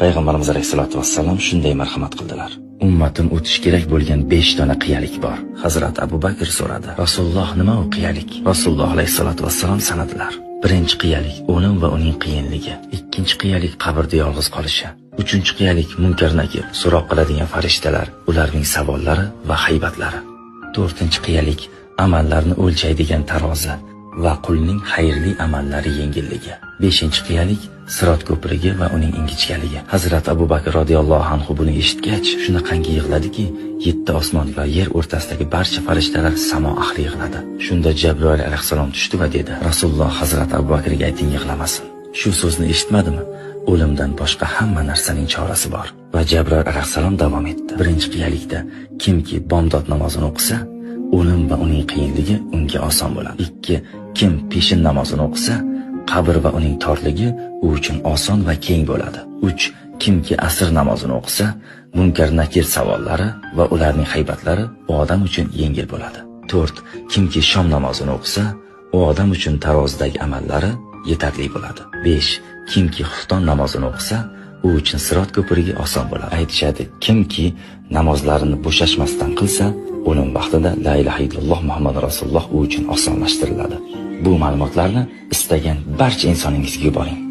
Payg'ambarimiz alayhisolatu vassalam shunday marhamat qildilar. Ummatim o'tish kerak bo'lgan 5 dona qiyalik bor. Hazrat Abu Bakr so'radi: Rasululloh, nima u qiyalik? Rasululloh alayhisolatu vassalam sanadilar. Birinchi qiyalik o'lim va uning qiyinligi. Ikkinchi qiyalik qabrda yolg'iz qolishi. Uchinchi qiyalik munkar nakir, so'roq qiladigan farishtalar, ularning savollari va haybatlari. To'rtinchi qiyalik amallarni o'lchaydigan tarozi va qulning xayrli amallari yengilligi. Beshinchi qiyalik Sirot ko'prigi va uning ingichkaligi. Hazrat Abu Bakr radhiyallohu anhu buni eshitgach, shunaqangi yig'ladiki, 7 osmon va yer o'rtasidagi barcha farishtalar samo ahli yig'ladi. Shunda Jabroil alayhisalom tushdi va dedi: Rasululloh Hazrat Abu Bakrga ayting yig'lamasin. Shu so'zni eshitmadimi? O'limdan boshqa hamma narsaning chorasi bor. Va Jabroil alayhisalom davom etdi: Birinchi qiyalikda kimki bomdod namozini o'qisa, o'lim va uning qiyinligi unga oson bo'ladi. 2. Kim peshin namozini o'qisa, qabr va uning torligi u uchun oson va keng bo'ladi. 3. Kimki asr namozini o'qisa, munkar nakir savollari va ularning haybatlari u odam uchun yengil bo'ladi. 4. Kimki shom namozini o'qisa, u odam uchun tarozidagi amallari yetarli bo'ladi. 5. Kimki xufton namozini o'qisa, u uchun sirot ko'prigi oson bo'ladi. Aytishadi, kimki namozlarini bo'shashmasdan qilsa, o'lim vaqtida la ilaha illalloh Muhammad rasululloh u uchun osonlashtiriladi. Bu ma'lumotlarni istagan barcha insoningizga yuboring.